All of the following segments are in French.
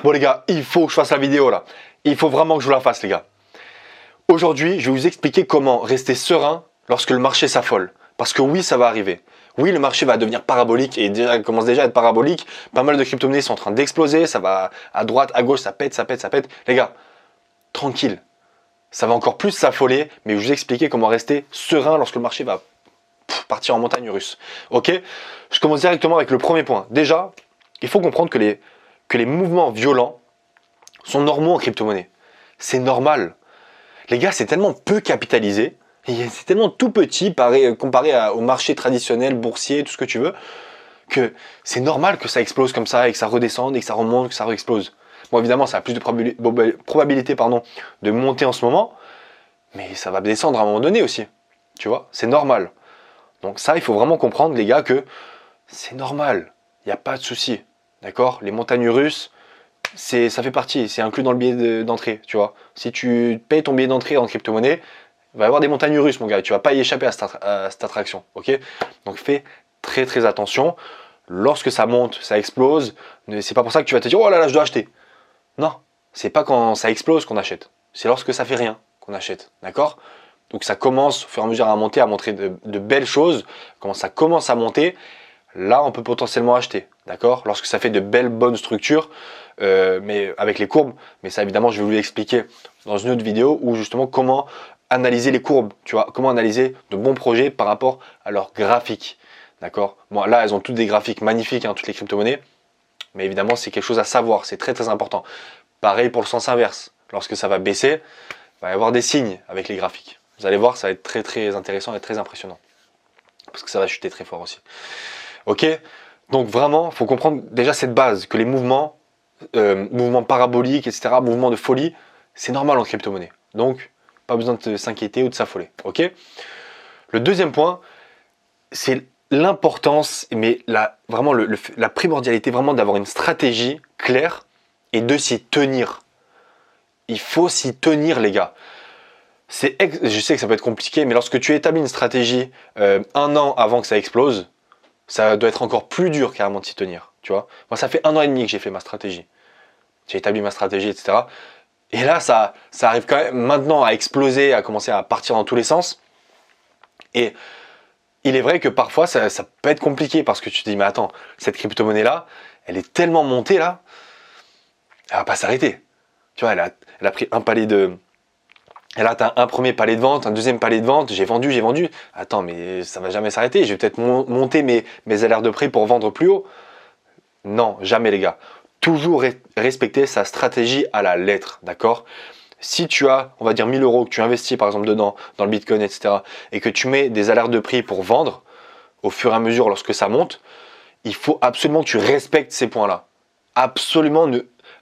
Bon les gars, il faut que je fasse la vidéo là. Il faut vraiment que je vous la fasse les gars. Aujourd'hui, je vais vous expliquer comment rester serein lorsque le marché s'affole. Parce que oui, ça va arriver. Oui, le marché va devenir parabolique et il commence déjà à être parabolique. Pas mal de crypto-monnaies sont en train d'exploser. Ça va à droite, à gauche, ça pète, ça pète, ça pète. Les gars, tranquille. Ça va encore plus s'affoler, mais je vais vous expliquer comment rester serein lorsque le marché va partir en montagne russe. Ok? Je commence directement avec le premier point. Déjà, il faut comprendre que les mouvements violents sont normaux en crypto-monnaie. C'est normal. Les gars, c'est tellement peu capitalisé, c'est tellement tout petit comparé au marché traditionnel, boursier, tout ce que tu veux, que c'est normal que ça explose comme ça et que ça redescende et que ça remonte, que ça re-explose. Bon, évidemment, ça a plus de probabilité de monter en ce moment, mais ça va descendre à un moment donné aussi. Tu vois, c'est normal. Donc ça, il faut vraiment comprendre, les gars, que c'est normal. Il n'y a pas de souci. D'accord? Les montagnes russes, ça fait partie, c'est inclus dans le billet d'entrée, tu vois. Si tu payes ton billet d'entrée en crypto-monnaie, il va y avoir des montagnes russes, mon gars. Tu vas pas y échapper à cette attraction, ok? Donc fais très très attention. Lorsque ça monte, ça explose. C'est pas pour ça que tu vas te dire, oh là là, je dois acheter. Non, c'est pas quand ça explose qu'on achète. C'est lorsque ça fait rien qu'on achète, d'accord? Donc ça commence au fur et à mesure à monter, à montrer de belles choses. Quand ça commence à monter, là on peut potentiellement acheter, d'accord? Lorsque ça fait de belles bonnes structures, mais avec les courbes. Mais ça évidemment je vais vous l'expliquer dans une autre vidéo où justement comment analyser les courbes, tu vois, comment analyser de bons projets par rapport à leurs graphiques, d'accord? Bon là elles ont toutes des graphiques magnifiques, hein, toutes les crypto-monnaies, mais évidemment c'est quelque chose à savoir, c'est très important. Pareil pour le sens inverse, lorsque ça va baisser, il va y avoir des signes avec les graphiques. Vous allez voir, ça va être très intéressant et très impressionnant. Parce que ça va chuter très fort aussi. Ok? Donc vraiment, il faut comprendre déjà cette base, que les mouvements paraboliques, etc., mouvements de folie, c'est normal en crypto-monnaie. Donc, pas besoin de s'inquiéter ou de s'affoler. Ok? Le deuxième point, c'est l'importance, mais vraiment la primordialité vraiment d'avoir une stratégie claire et de s'y tenir. Il faut s'y tenir, les gars. Je sais que ça peut être compliqué, mais lorsque tu établis une stratégie un an avant que ça explose, ça doit être encore plus dur carrément de s'y tenir. Tu vois, moi, ça fait 1 an et demi que j'ai fait ma stratégie. J'ai établi ma stratégie, etc. Et là, ça arrive quand même maintenant à exploser, à commencer à partir dans tous les sens. Et il est vrai que parfois, ça peut être compliqué parce que tu te dis, mais attends, cette crypto-monnaie-là, elle est tellement montée là, elle va pas s'arrêter. Tu vois, elle a pris un palier de... Elle a atteint un premier palier de vente, un deuxième palier de vente, j'ai vendu. Attends, mais ça va jamais s'arrêter, je vais peut-être monter mes alertes de prix pour vendre plus haut. Non, jamais les gars. Toujours respecter sa stratégie à la lettre, d'accord? Si tu as, on va dire 1000 euros que tu investis par exemple dedans, dans le Bitcoin, etc., et que tu mets des alertes de prix pour vendre, au fur et à mesure lorsque ça monte, il faut absolument que tu respectes ces points-là. Absolument,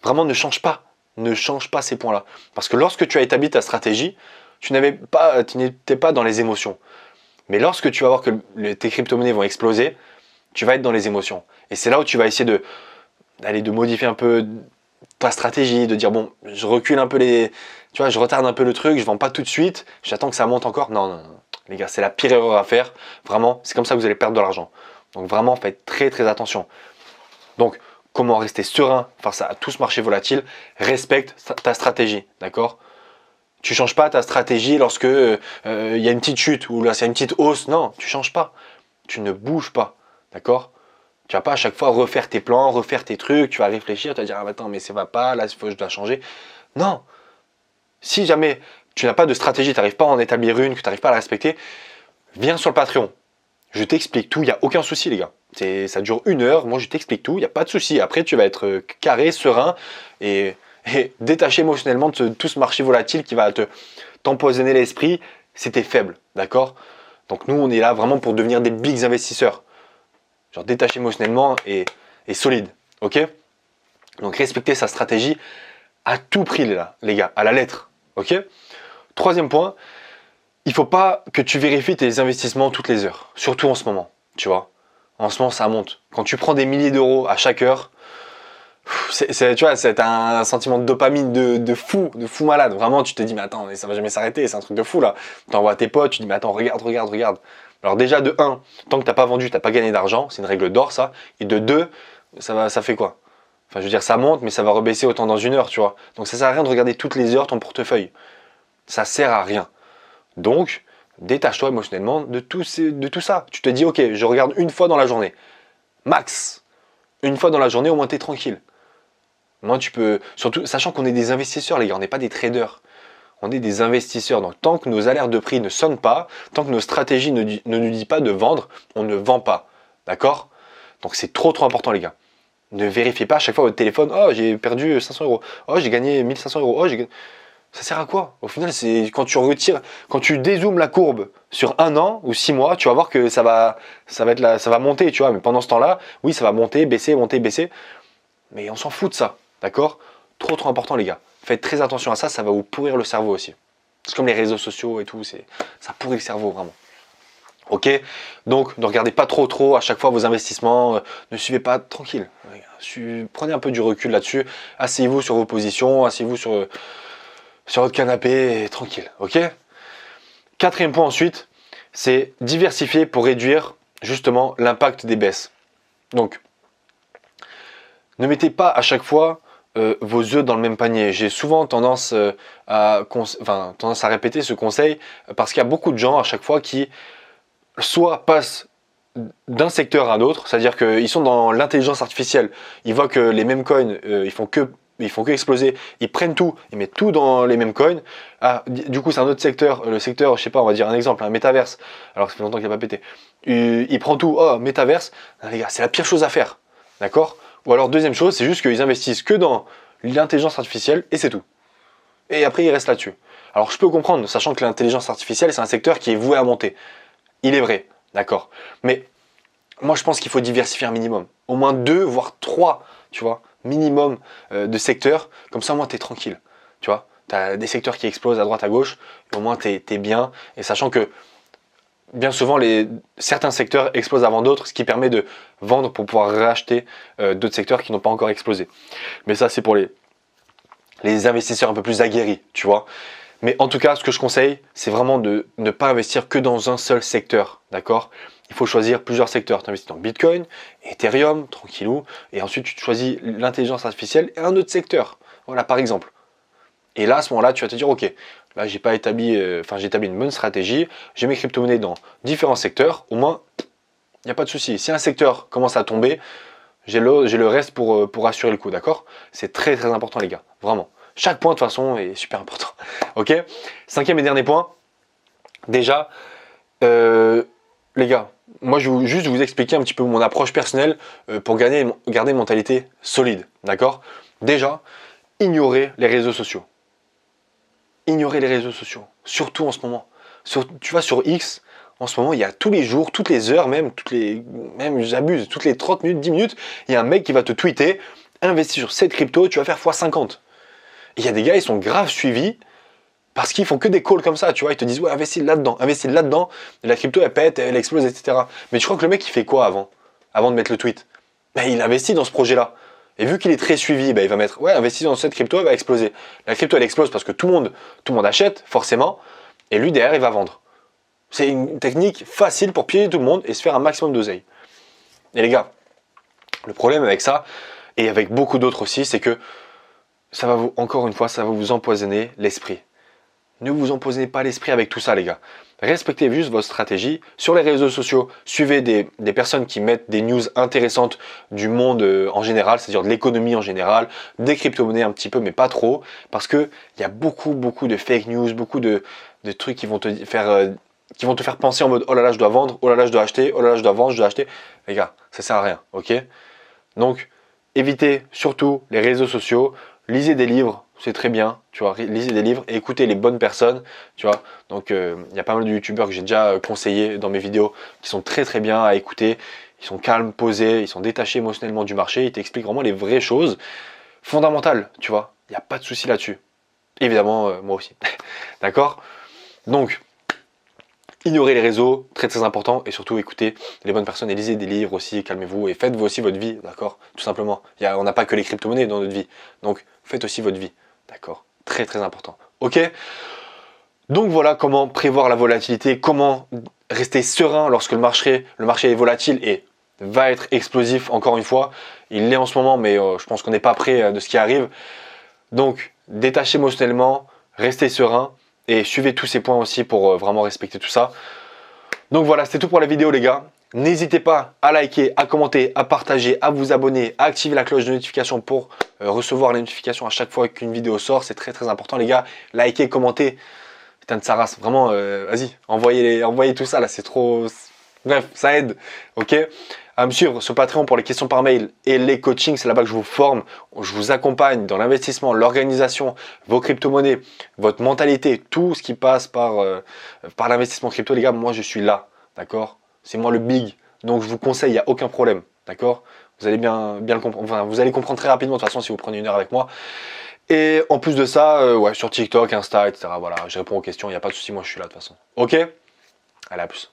vraiment ne change pas. Ne change pas ces points-là. Parce que lorsque tu as établi ta stratégie, tu n'étais pas dans les émotions. Mais lorsque tu vas voir que tes crypto-monnaies vont exploser, tu vas être dans les émotions. Et c'est là où tu vas essayer de modifier un peu ta stratégie, de dire bon, je recule un peu tu vois, je retarde un peu le truc, je vends pas tout de suite, j'attends que ça monte encore. Non. Les gars, c'est la pire erreur à faire. Vraiment, c'est comme ça que vous allez perdre de l'argent. Donc vraiment, faites très attention. Donc, comment rester serein face à tout ce marché volatile? Respecte ta stratégie, d'accord? Tu changes pas ta stratégie lorsque y a une petite chute ou là c'est une petite hausse. Non, tu changes pas. Tu ne bouges pas, d'accord? Tu vas pas à chaque fois refaire tes plans, refaire tes trucs. Tu vas réfléchir, tu vas dire ah attends mais ça va pas, là je dois changer. Non. Si jamais tu n'as pas de stratégie, tu n'arrives pas à en établir une, que tu n'arrives pas à la respecter, viens sur le Patreon. Je t'explique tout, il n'y a aucun souci les gars. Ça dure 1 heure, moi je t'explique tout, il n'y a pas de souci. Après tu vas être carré, serein et détaché émotionnellement de tout ce marché volatile qui va t'empoisonner l'esprit. C'était faible, d'accord? Donc nous on est là vraiment pour devenir des bigs investisseurs. Genre détaché émotionnellement et solide, ok? Donc respecter sa stratégie à tout prix les gars, à la lettre, ok? Troisième point, il ne faut pas que tu vérifies tes investissements toutes les heures, surtout en ce moment, tu vois. En ce moment, ça monte. Quand tu prends des milliers d'euros à chaque heure, tu vois, c'est un sentiment de dopamine de fou malade. Vraiment, tu te dis, mais attends, ça va jamais s'arrêter, c'est un truc de fou là. Tu envoies à tes potes, tu dis, mais attends, regarde. Alors déjà, de 1, tant que tu n'as pas vendu, tu n'as pas gagné d'argent, c'est une règle d'or ça. Et de 2, ça fait quoi? Enfin, je veux dire, ça monte, mais ça va rebaisser autant dans une heure, tu vois. Donc, ça sert à rien de regarder toutes les heures ton portefeuille. Ça sert à rien. Donc, détache-toi émotionnellement de tout ça. Tu te dis, ok, je regarde une fois dans la journée. Max. Une fois dans la journée, au moins, tu es tranquille. Moi, tu peux, surtout, sachant qu'on est des investisseurs, les gars, on n'est pas des traders. On est des investisseurs. Donc, tant que nos alertes de prix ne sonnent pas, tant que nos stratégies ne nous disent pas de vendre, on ne vend pas. D'accord? Donc, c'est trop important, les gars. Ne vérifiez pas à chaque fois votre téléphone. Oh, j'ai perdu 500 euros. Oh, j'ai gagné 1500 euros. Oh, ça sert à quoi? Au final, c'est quand tu retires, quand tu dézoomes la courbe sur 1 an ou 6 mois, tu vas voir que ça va monter, tu vois. Mais pendant ce temps-là, oui, ça va monter, baisser, monter, baisser. Mais on s'en fout de ça, d'accord? Trop important, les gars. Faites très attention à ça, ça va vous pourrir le cerveau aussi. C'est comme les réseaux sociaux et tout, ça pourrit le cerveau vraiment. Ok, donc ne regardez pas trop à chaque fois vos investissements, ne suivez pas, tranquille. Prenez un peu du recul là-dessus, asseyez-vous sur vos positions, asseyez-vous sur votre canapé, et tranquille, ok. Quatrième point ensuite, c'est diversifier pour réduire justement l'impact des baisses. Donc, ne mettez pas à chaque fois vos œufs dans le même panier. J'ai souvent tendance à répéter ce conseil parce qu'il y a beaucoup de gens à chaque fois qui soit passent d'un secteur à un autre, c'est-à-dire qu'ils sont dans l'intelligence artificielle, ils voient que les mêmes coins, ils font que exploser, ils prennent tout, ils mettent tout dans les mêmes coins. Ah, du coup, c'est un autre secteur, le secteur, je sais pas, on va dire un exemple, un métaverse, alors ça fait longtemps qu'il n'a pas pété. Il prend tout, oh, métaverse, non, les gars, c'est la pire chose à faire, d'accord? Ou alors, deuxième chose, c'est juste qu'ils investissent que dans l'intelligence artificielle et c'est tout. Et après, ils restent là-dessus. Alors, je peux comprendre, sachant que l'intelligence artificielle, c'est un secteur qui est voué à monter. Il est vrai, d'accord. Mais moi, je pense qu'il faut diversifier un minimum. Au moins 2, voire 3, tu vois, minimum de secteurs. Comme ça, au moins, tu es tranquille. Tu vois, tu as des secteurs qui explosent à droite, à gauche. Et au moins, tu es bien. Et sachant que bien souvent, certains secteurs explosent avant d'autres, ce qui permet de vendre pour pouvoir racheter d'autres secteurs qui n'ont pas encore explosé. Mais ça, c'est pour les investisseurs un peu plus aguerris, tu vois. Mais en tout cas, ce que je conseille, c'est vraiment de ne pas investir que dans un seul secteur, d'accord? Il faut choisir plusieurs secteurs. Tu investis dans Bitcoin, Ethereum, tranquillou, et ensuite tu choisis l'intelligence artificielle et un autre secteur. Voilà, par exemple. Et là, à ce moment-là, tu vas te dire, ok, là, j'ai établi une bonne stratégie, j'ai mes crypto-monnaies dans différents secteurs, au moins, il n'y a pas de souci. Si un secteur commence à tomber, j'ai le reste pour assurer le coup, d'accord? C'est très important, les gars, vraiment. Chaque point, de toute façon, est super important. Ok? Cinquième et dernier point. Déjà, les gars, moi, je vais juste vous expliquer un petit peu mon approche personnelle pour garder une mentalité solide. D'accord? Déjà, ignorez les réseaux sociaux. Ignorez les réseaux sociaux. Surtout en ce moment. Tu vas sur X, en ce moment, il y a tous les jours, toutes les heures, même j'abuse, toutes les 30 minutes, 10 minutes, il y a un mec qui va te tweeter, investis sur cette crypto, tu vas faire x50. Il y a des gars, ils sont grave suivis parce qu'ils font que des calls comme ça, tu vois. Ils te disent, ouais, investis là-dedans, la crypto, elle pète, elle explose, etc. Mais tu crois que le mec, il fait quoi avant de mettre le tweet? Ben, il investit dans ce projet-là. Et vu qu'il est très suivi, ben, il va mettre, ouais, investis dans cette crypto, elle va exploser. La crypto, elle explose parce que tout le monde achète, forcément. Et lui, derrière, il va vendre. C'est une technique facile pour piéger tout le monde et se faire un maximum d'oseille. Et les gars, le problème avec ça, et avec beaucoup d'autres aussi, c'est que encore une fois, ça va vous empoisonner l'esprit. Ne vous empoisonnez pas l'esprit avec tout ça, les gars. Respectez juste votre stratégie. Sur les réseaux sociaux, suivez des personnes qui mettent des news intéressantes du monde en général, c'est-à-dire de l'économie en général, des crypto-monnaies un petit peu, mais pas trop, parce qu'il y a beaucoup de fake news, beaucoup de trucs qui vont te faire penser en mode oh là là, je dois vendre, oh là là, je dois acheter, oh là là, je dois vendre, je dois acheter. Les gars, ça sert à rien, ok? Donc, évitez surtout les réseaux sociaux. Lisez des livres, c'est très bien, tu vois, lisez des livres et écoutez les bonnes personnes, tu vois. Donc, il y a pas mal de youtubeurs que j'ai déjà conseillés dans mes vidéos qui sont très bien à écouter. Ils sont calmes, posés, ils sont détachés émotionnellement du marché. Ils t'expliquent vraiment les vraies choses fondamentales, tu vois. Il n'y a pas de souci là-dessus. Évidemment, moi aussi. D'accord? Donc, ignorez les réseaux, très important, et surtout écoutez les bonnes personnes et lisez des livres aussi, calmez-vous et faites-vous aussi votre vie, d'accord? Tout simplement. On n'a pas que les crypto-monnaies dans notre vie, donc faites aussi votre vie, d'accord? Très important. Ok? Donc voilà comment prévoir la volatilité, comment rester serein lorsque le marché est volatile et va être explosif encore une fois. Il l'est en ce moment, mais je pense qu'on n'est pas prêt de ce qui arrive. Donc, détachez émotionnellement, restez serein et suivez tous ces points aussi pour vraiment respecter tout ça. Donc voilà, c'était tout pour la vidéo les gars. N'hésitez pas à liker, à commenter, à partager, à vous abonner, à activer la cloche de notification pour recevoir les notifications à chaque fois qu'une vidéo sort. C'est très important les gars. Likez, commentez. Putain de sa race, vraiment, vas-y, envoyez tout ça là, c'est trop... Bref, ça aide, ok. À me suivre sur Patreon pour les questions par mail et les coachings, c'est là-bas que je vous forme. Je vous accompagne dans l'investissement, l'organisation, vos crypto-monnaies, votre mentalité, tout ce qui passe par l'investissement crypto, les gars, moi je suis là, d'accord. C'est moi le big, donc je vous conseille, il n'y a aucun problème, d'accord. Vous allez bien le comprendre, enfin, vous allez comprendre très rapidement de toute façon si vous prenez une heure avec moi. Et en plus de ça, ouais, sur TikTok, Insta, etc. Voilà, je réponds aux questions, il n'y a pas de souci, moi je suis là de toute façon. Ok. Allez, à plus.